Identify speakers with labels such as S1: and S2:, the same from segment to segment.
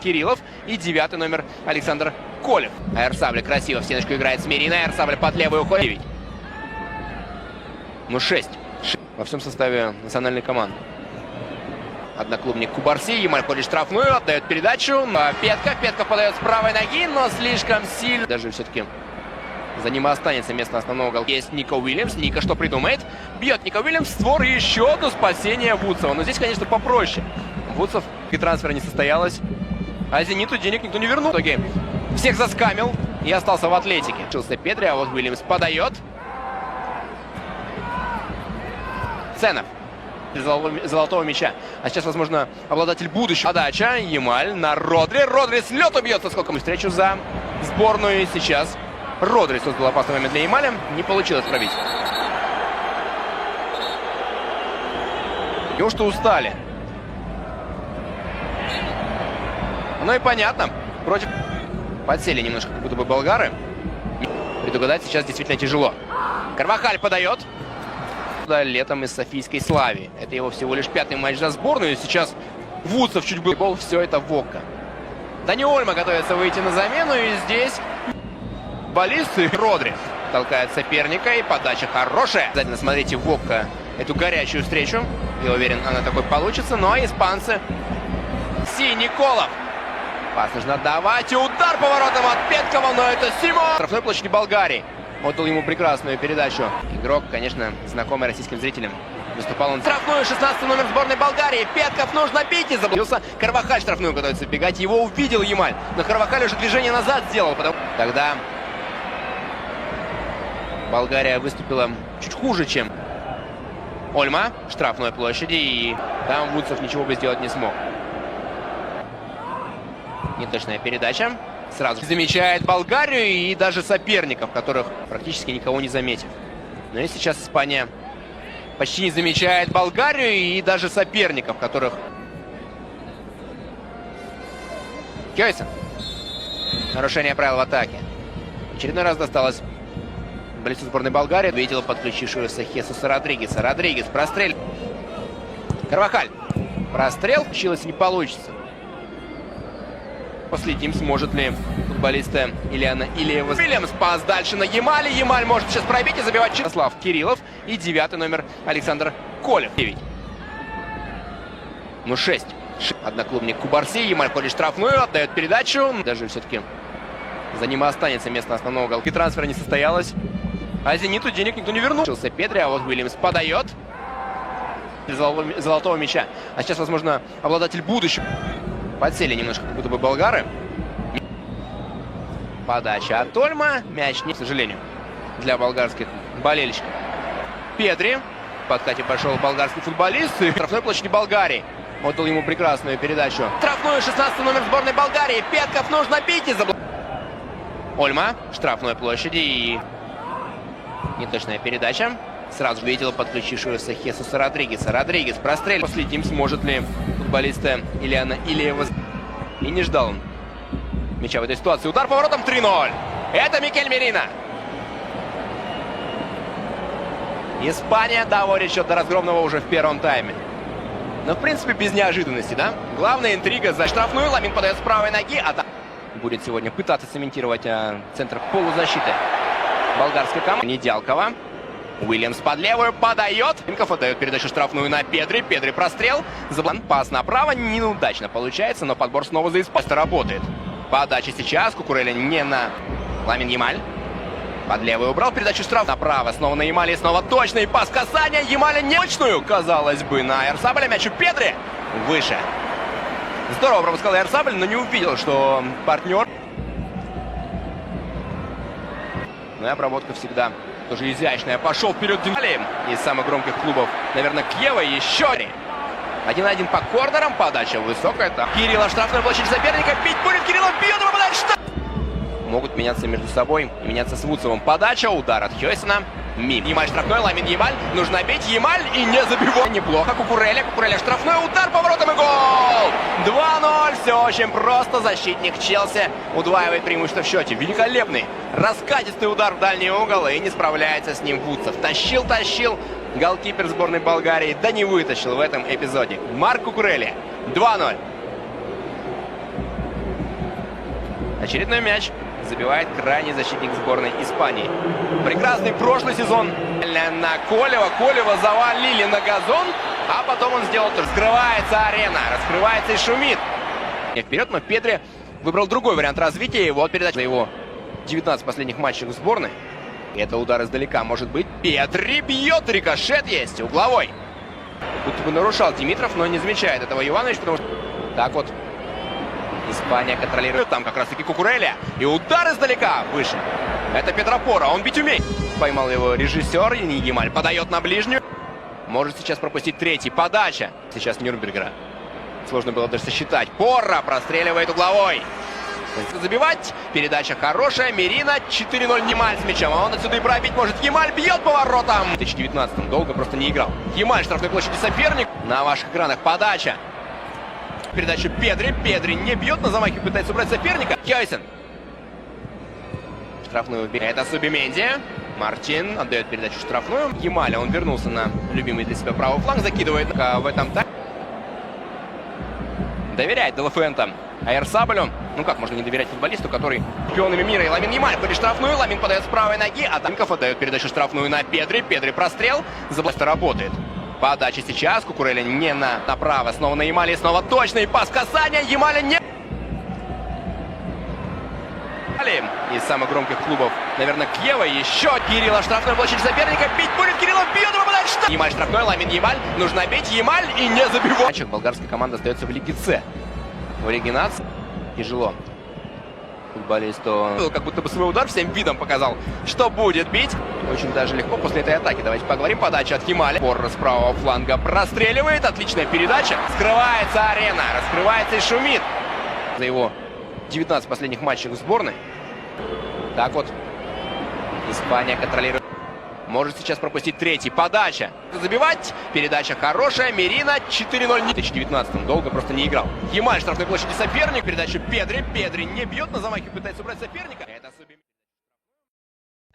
S1: Кириллов и 9-й номер Александр Колев. Аэрсабль красиво в стеночку играет Смирина. Аэрсабль под левую уходит. 6 во всем составе национальной команды. Одноклубник Кубарси. Ямаль ходит штрафную, отдает передачу. Петка подает с правой ноги, но слишком сильно. Даже все-таки за ним останется место основного голкипера. Есть Ника Уильямс. Ника что придумает? Бьет Ника Уильямс в створ. И еще одно спасение Вудсова. Но здесь, конечно, попроще. Вудсов и трансфера не состоялось. А Зениту денег никто не вернул. В итоге всех заскамил и остался в атлетике. Учился Педри, а вот Уильямс подает. Ценов. Золотого мяча. А сейчас, возможно, обладатель будущего. Подача. Ямаль на Родри. Родри с лету бьется. Сколько мы встречу за сборную. И сейчас Родри создал опасный момент для Ямаля. Не получилось пробить. Неужто устали? Ну и понятно. Против... Подсели немножко, как будто бы болгары. Предугадать сейчас действительно тяжело. Карвахаль подает. Летом из Софийской Славии. Это его всего лишь 5-й матч за сборную. И сейчас Вудсов чуть был. Гол, все это Вокка. Дани Ольма готовится выйти на замену. И здесь баллист и Родри толкает соперника. И подача хорошая. Обязательно смотрите Вокка эту горячую встречу. Я уверен, она такой получится. Ну а испанцы... Николов. Пас нужно отдавать. И удар поворотом от Петкова. Но это Симон. Штрафной площади Болгарии. Отдал ему прекрасную передачу. Игрок, конечно, знакомый российским зрителям. Выступал он штрафную. 16-й номер сборной Болгарии. Петков нужно бить. И заблудился. Карвахаль штрафную готовится бегать. Его увидел Ямаль. Но Карвахаль уже движение назад сделал. Тогда Болгария выступила чуть хуже, чем Ольма. Штрафной площади. И там Вудсов ничего бы сделать не смог. Неточная передача. Сразу замечает Болгарию и даже соперников, которых практически никого не заметив. Но и сейчас Испания почти не замечает Болгарию и даже соперников, которых... Кёйсон. Нарушение правил в атаке. Очередной раз досталось болельцу сборной Болгарии. Видел подключившегося Хесуса Родригеса. Родригес прострел. Карвахаль. Прострел. Получилось, не получится. Последним сможет ли футболиста Ильяна Ильева. Уильямс пас дальше на Ямале. Ямаль может сейчас пробить и забивать. Кириллов и 9-й номер Александр Колев. 9. 6. Одноклубник Кубарси. Ямаль ходит штрафную, отдает передачу. Даже все-таки за ним останется место основного голкипера. Трансфера не состоялось. А Зениту денег никто не вернул. Учился Педри, а вот Уильямс подает. Золотого мяча. А сейчас, возможно, обладатель будущего. Подсели немножко, как будто бы болгары. Подача от Ольма. Мяч не, к сожалению, для болгарских болельщиков. Педри. В подкате пошел болгарский футболист. И штрафной площади Болгарии. Отдал ему прекрасную передачу. Штрафную. 16-й номер сборной Болгарии. Петков нужно бить. И Ольма. Штрафной площади. И неточная передача. Сразу видел подключившегося Хесуса Родригеса. Родригес прострел. Последним сможет ли футболиста Ильяна Ильева. И не ждал он мяча в этой ситуации. Удар поворотом 3-0. Это Микель Мерина. Испания доводит счет до разгромного уже в первом тайме. Но в принципе без неожиданности, да? Главная интрига за штрафную. Ламин подает с правой ноги. А там будет сегодня пытаться цементировать центр полузащиты болгарской команды. Недялкова. Уильямс под левую подает. Инков отдает передачу штрафную на Педри. Педри прострел. Заблан. Пас направо. Неудачно получается, но подбор снова за испанца работает. Подача сейчас. Кукурелли не на Ламин Ямаль. Под левую убрал передачу штраф. Направо. Снова на Ямале. Снова точный пас касания. Ямаля не точную. Казалось бы, на Аэрсабля. Мяч у Педри. Выше. Здорово пропускал Аэрсабль, но не увидел, что партнер. Ну и обработка всегда тоже изящная. Пошел вперед Динали из самых громких клубов. Наверное, Кьева еще. 1-1 по корнерам. Подача высокая. Там Кирилла штрафной площадь соперника. Бить будет. Кириллов бьет и попадает в штраф. Могут меняться между собой и меняться с Вудсовым. Подача. Удар от Хёйсона. Мим. Ямаль штрафной. Ламин Ямаль. Нужно бить. Ямаль и не забивает. Неплохо. Кукурелли. Кукурелли штрафной. Удар поворотом и гол. 2-0. Все очень просто. Защитник Челси удваивает преимущество в счете. Великолепный раскатистый удар в дальний угол. И не справляется с ним Вудсов. Тащил. Голкипер сборной Болгарии. Да не вытащил в этом эпизоде. Марк Кукурелли. 2-0. Очередной мяч забивает крайний защитник сборной Испании. Прекрасный прошлый сезон на Колева. Колева завалили на газон, а потом он сделал то. Раскрывается арена, раскрывается и шумит. Вперед, но Педри выбрал другой вариант развития. И вот передача его 19 последних матчей в сборной. Это удар издалека может быть. Педри бьет, рикошет есть, угловой. Будто бы нарушал Димитров, но не замечает этого Иванович, потому что так вот Испания контролирует. Там как раз таки Кукурелли. И удар издалека выше. Это Петропора, он бить умеет. Поймал его режиссер, и Ямаль подает на ближнюю. Может сейчас пропустить третий. Подача. Сейчас Нюрнбергера. Сложно было даже сосчитать. Порра простреливает угловой. Забивать. Передача хорошая. Мерина 4-0. Ямаль с мячом. А он отсюда и пробить может. Ямаль бьет поворотом. В 2019-м долго просто не играл. Ямаль, штрафной площади соперник. На ваших экранах подача. Передача Педри. Педри не бьет. На замахе пытается убрать соперника. Хёйсен. Штрафную. Это Субименди. Мартин отдает передачу штрафную. Ямаля. Он вернулся на любимый для себя правый фланг. Закидывает в этом тайме. Доверяет Делафуэнте Аэрсабелю. Ну как можно не доверять футболисту, который чемпионами мира. И Ламин Ямаль ходит штрафную. Ламин подает с правой ноги. А Данков отдает передачу штрафную на Педри. Педри прострел. Заблоста работает. Подача сейчас. Кукурелли не направо. Снова на Ямале. Снова точный пас. Касание. Ямаля не... Из самых громких клубов, наверное, Киева. Еще Кирилла. Штрафной площадь соперника. Бить будет. Кириллов бьет. Попадает штраф. Ямаль штрафной. Ламин Ямаль. Нужно бить. Ямаль и не забивать. Болгарская команда остается в Лиге С. В оригинации тяжело футболисту. Как будто бы свой удар всем видом показал, что будет бить. Очень даже легко после этой атаки. Давайте поговорим. Подача от Ямаля. Порра с правого фланга простреливает. Отличная передача. Скрывается арена. Раскрывается и шумит. За его 19 последних матчей в сборной. Так вот Испания контролирует. Может сейчас пропустить третий. Подача. Забивать. Передача хорошая. Мерина 4-0. В 2019-м долго просто не играл. Ямаль, штрафной площади соперник. Передача Педри. Педри не бьет. На замахе пытается убрать соперника. Это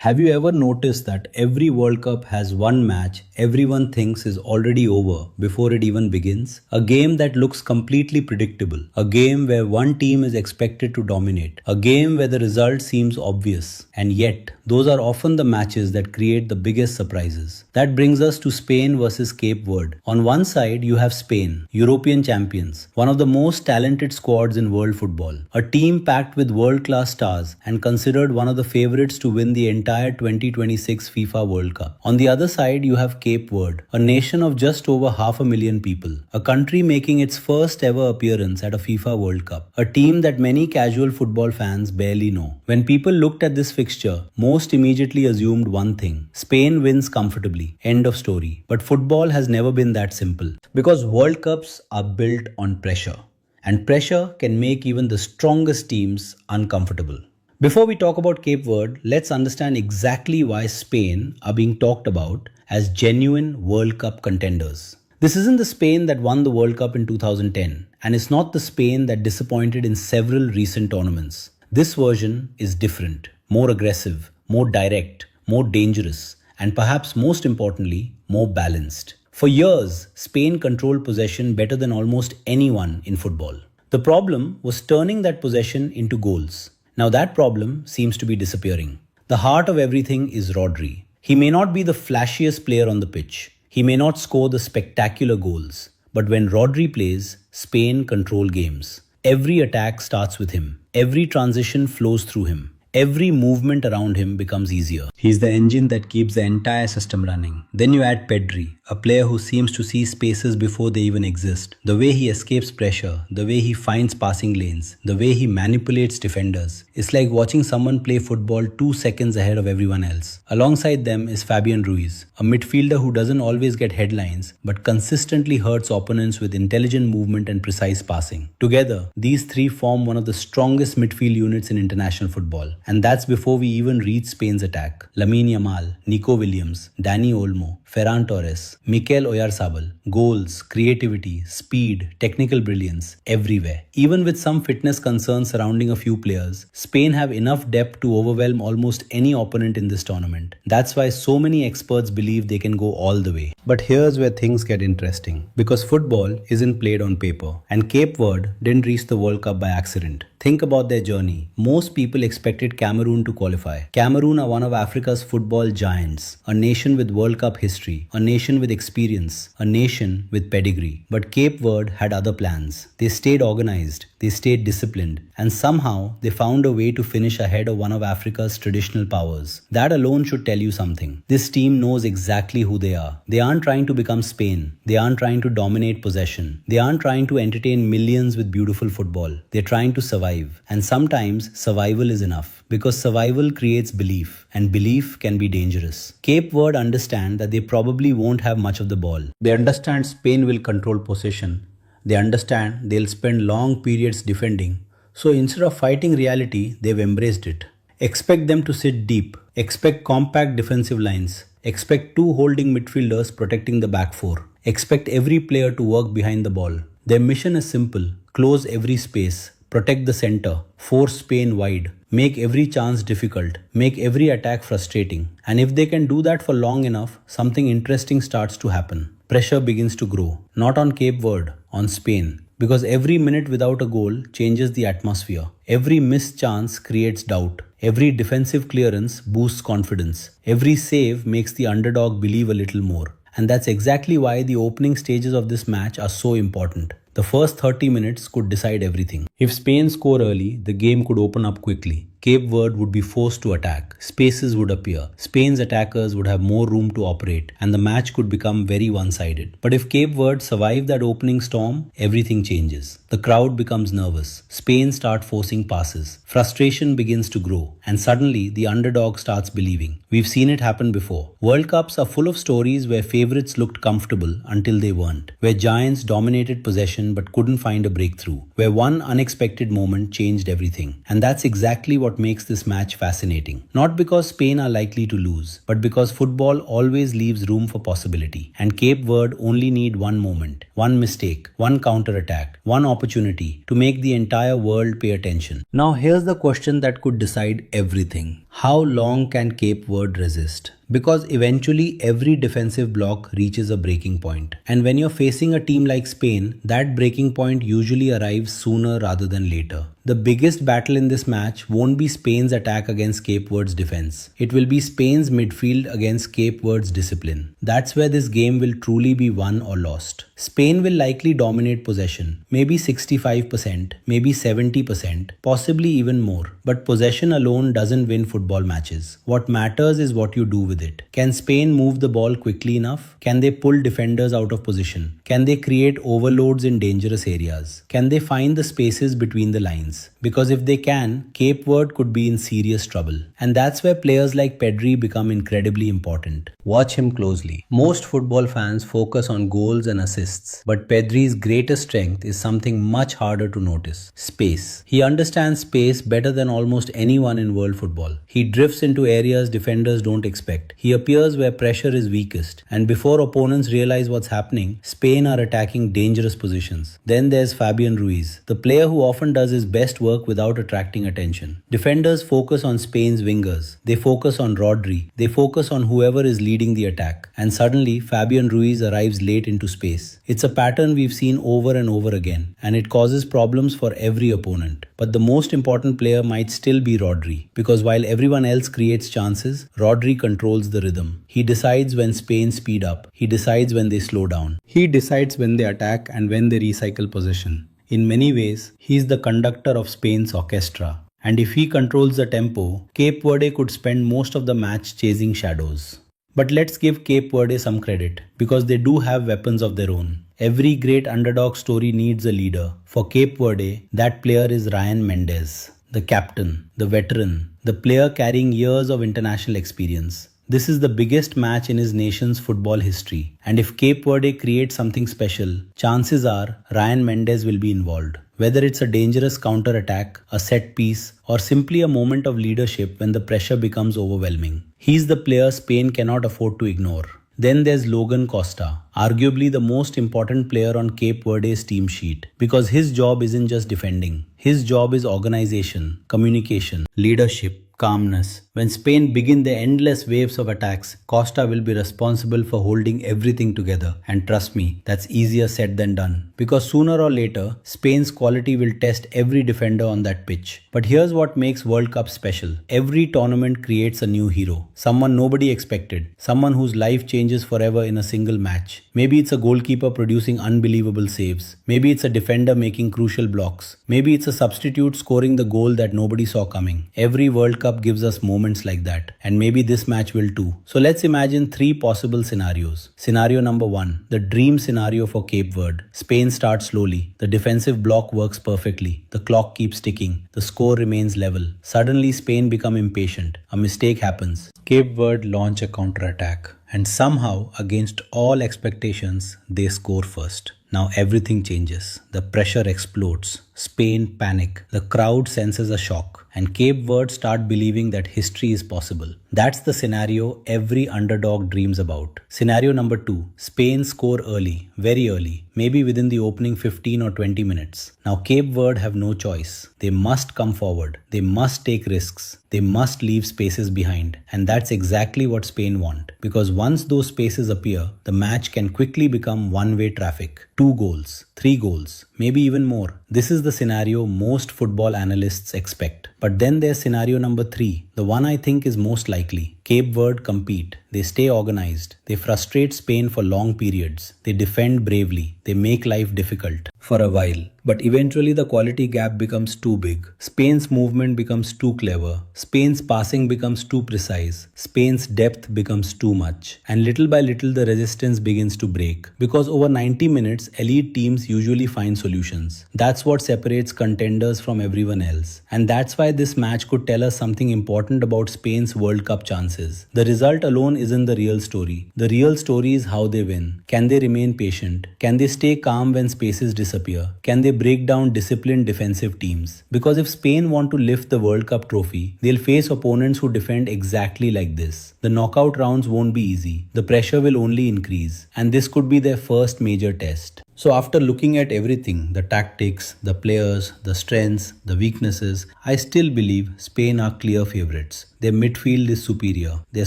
S2: Have you ever noticed that every World Cup has one match everyone thinks is already over before it even begins? A game that looks completely predictable. A game where one team is expected to dominate. A game where the result seems obvious. And yet, those are often the matches that create the biggest surprises. That brings us to Spain versus Cape Verde. On one side, you have Spain, European champions, one of the most talented squads in world football. A team packed with world-class stars and considered one of the favorites to win the entire 2026 FIFA World Cup. On the other side, you have Cape Verde, a nation of just over 500,000 people, a country making its first ever appearance at a FIFA World Cup, a team that many casual football fans barely know. When people looked at this fixture, most immediately assumed one thing: Spain wins comfortably. End of story. But football has never been that simple, because World Cups are built on pressure, and pressure can make even the strongest teams uncomfortable. Before we talk about Cape Verde, let's understand exactly why Spain are being talked about as genuine World Cup contenders. This isn't the Spain that won the World Cup in 2010, and it's not the Spain that disappointed in several recent tournaments. This version is different, more aggressive, more direct, more dangerous, and perhaps most importantly, more balanced. For years, Spain controlled possession better than almost anyone in football. The problem was turning that possession into goals. Now that problem seems to be disappearing. The heart of everything is Rodri. He may not be the flashiest player on the pitch. He may not score the spectacular goals. But when Rodri plays, Spain control games. Every attack starts with him. Every transition flows through him. Every movement around him becomes easier. He's the engine that keeps the entire system running. Then you add Pedri, a player who seems to see spaces before they even exist. The way he escapes pressure, the way he finds passing lanes, the way he manipulates defenders. It's like watching someone play football 2 seconds ahead of everyone else. Alongside them is Fabian Ruiz, a midfielder who doesn't always get headlines, but consistently hurts opponents with intelligent movement and precise passing. Together, these three form one of the strongest midfield units in international football. And that's before we even reach Spain's attack. Lamine Yamal, Nico Williams, Dani Olmo, Ferran Torres, Mikel Oyarzabal. Goals, creativity, speed, technical brilliance, everywhere. Even with some fitness concerns surrounding a few players, Spain have enough depth to overwhelm almost any opponent in this tournament. That's why so many experts believe they can go all the way. But here's where things get interesting. Because football isn't played on paper, and Cape Verde didn't reach the World Cup by accident. Think about their journey. Most people expected Cameroon to qualify. Cameroon are one of Africa's football giants, a nation with World Cup history, a nation with experience, a nation with pedigree. But Cape Verde had other plans. They stayed organized, they stayed disciplined, and somehow they found a way to finish ahead of one of Africa's traditional powers. That alone should tell you something. This team knows exactly who they are. They aren't trying to become Spain. They aren't trying to dominate possession. They aren't trying to entertain millions with beautiful football. They're trying to survive. And sometimes survival is enough, because survival creates belief, and belief can be dangerous. Cape Verde understand that they probably won't have much of the ball. They understand Spain will control possession. They understand they'll spend long periods defending. So instead of fighting reality, they've embraced it. Expect them to sit deep. Expect compact defensive lines. Expect two holding midfielders protecting the back four. Expect every player to work behind the ball. Their mission is simple: close every space, protect the center, force Spain wide, make every chance difficult, make every attack frustrating. And if they can do that for long enough, something interesting starts to happen. Pressure begins to grow, not on Cape Verde, on Spain. Because every minute without a goal changes the atmosphere. Every missed chance creates doubt. Every defensive clearance boosts confidence. Every save makes the underdog believe a little more. And that's exactly why the opening stages of this match are so important. The first 30 minutes could decide everything. If Spain score early, the game could open up quickly. Cape Verde would be forced to attack. Spaces would appear. Spain's attackers would have more room to operate, and the match could become very one-sided. But if Cape Verde survive that opening storm, everything changes. The crowd becomes nervous. Spain starts forcing passes. Frustration begins to grow, and suddenly the underdog starts believing. We've seen it happen before. World Cups are full of stories where favorites looked comfortable until they weren't, where giants dominated possession but couldn't find a breakthrough, where one unexpected moment changed everything. And that's exactly what makes this match fascinating. Not because Spain are likely to lose, but because football always leaves room for possibility. And Cape Verde only need one moment, one mistake, one counter-attack, one opportunity to make the entire world pay attention. Now here's the question that could decide everything. How long can Cape Verde resist? Because eventually every defensive block reaches a breaking point. And when you're facing a team like Spain, that breaking point usually arrives sooner rather than later. The biggest battle in this match won't be Spain's attack against Cape Verde's defense. It will be Spain's midfield against Cape Verde's discipline. That's where this game will truly be won or lost. Spain will likely dominate possession, maybe 65%, maybe 70%, possibly even more. But possession alone doesn't win football matches. What matters is what you do with it. Can Spain move the ball quickly enough? Can they pull defenders out of position? Can they create overloads in dangerous areas? Can they find the spaces between the lines? Because if they can, Cape Verde could be in serious trouble. And that's where players like Pedri become incredibly important. Watch him closely. Most football fans focus on goals and assists, but Pedri's greatest strength is something much harder to notice: space. He understands space better than almost anyone in world football. He drifts into areas defenders don't expect. He appears where pressure is weakest, and before opponents realize what's happening, Spain are attacking dangerous positions. Then there's Fabian Ruiz, the player who often does his best work without attracting attention. Defenders focus on Spain's wingers. They focus on Rodri. They focus on whoever is leading the attack. And suddenly, Fabian Ruiz arrives late into space. It's a pattern we've seen over and over again, and it causes problems for every opponent. But the most important player might still be Rodri, because while everyone else creates chances, Rodri controls the rhythm. He decides when Spain speed up. He decides when they slow down. He decides when they attack and when they recycle possession. In many ways, he's the conductor of Spain's orchestra. And if he controls the tempo, Cape Verde could spend most of the match chasing shadows. But let's give Cape Verde some credit, because they do have weapons of their own. Every great underdog story needs a leader. For Cape Verde, that player is Ryan Mendes, the captain, the veteran, the player carrying years of international experience. This is the biggest match in his nation's football history, and if Cape Verde creates something special, chances are Ryan Mendes will be involved. whether it's a dangerous counter attack, a set piece, or simply a moment of leadership when the pressure becomes overwhelming. He's the player Spain cannot afford to ignore. Then there's Logan Costa, arguably the most important player on Cape Verde's team sheet, because his job isn't just defending. His job is organization, communication, leadership, calmness. When Spain begin the endless waves of attacks, Costa will be responsible for holding everything together. And trust me, that's easier said than done. Because sooner or later, Spain's quality will test every defender on that pitch. But here's what makes World Cup special. Every tournament creates a new hero. Someone nobody expected. Someone whose life changes forever in a single match. Maybe it's a goalkeeper producing unbelievable saves. Maybe it's a defender making crucial blocks. Maybe it's a substitute scoring the goal that nobody saw coming. Every World Cup gives us moments like that, and maybe this match will too. So let's imagine three possible scenarios. Scenario number 1, the dream scenario for Cape Verde. Spain starts slowly. The defensive block works perfectly. The clock keeps ticking. The score remains level. Suddenly Spain become impatient. A mistake happens. Cape Verde launch a counter-attack. And somehow, against all expectations, they score first. Now everything changes. The pressure explodes. Spain panic. The crowd senses a shock. And Cape Verde start believing that history is possible. That's the scenario every underdog dreams about. Scenario number 2. Spain score early, very early, maybe within the opening 15 or 20 minutes. Now Cape Verde have no choice. They must come forward. They must take risks. They must leave spaces behind. And that's exactly what Spain want. Because once those spaces appear, the match can quickly become one-way traffic. 2 goals, 3 goals, maybe even more. This is the scenario most football analysts expect. But then there's scenario number 3, the one I think is most likely. Cape Verde compete. They stay organized. They frustrate Spain for long periods. They defend bravely. They make life difficult for a while. But eventually the quality gap becomes too big. Spain's movement becomes too clever. Spain's passing becomes too precise. Spain's depth becomes too much. And little by little the resistance begins to break. Because over 90 minutes, elite teams usually find solutions. That's what separates contenders from everyone else. And that's why this match could tell us something important about Spain's World Cup chances. The result alone isn't the real story. The real story is how they win. Can they remain patient? Can they stay calm when spaces disappear? Can they break down disciplined defensive teams? Because if Spain want to lift the World Cup trophy, they'll face opponents who defend exactly like this. The knockout rounds won't be easy. The pressure will only increase. And this could be their first major test. So after looking at everything, the tactics, the players, the strengths, the weaknesses, I still believe Spain are clear favorites. Their midfield is superior. Their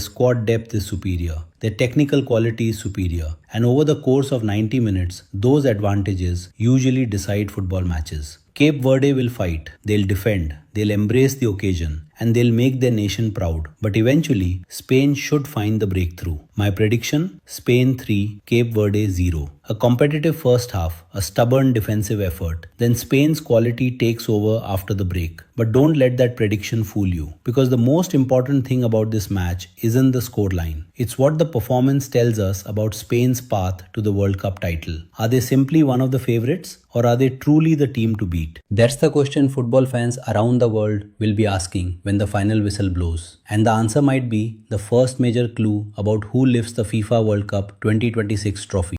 S2: squad depth is superior. Their technical quality is superior. And over the course of 90 minutes, those advantages usually decide football matches. Cape Verde will fight. They'll defend. They'll embrace the occasion. And they'll make their nation proud. But eventually, Spain should find the breakthrough. My prediction? Spain 3, Cape Verde 0. A competitive first half, a stubborn defensive effort. Then Spain's quality takes over after the break. But don't let that prediction fool you. Because the most important thing about this match isn't the scoreline. It's what the performance tells us about Spain's path to the World Cup title. Are they simply one of the favorites? Or are they truly the team to beat? That's the question football fans around the world will be asking when the final whistle blows. And the answer might be the first major clue about who lifts the FIFA World Cup 2026 trophy.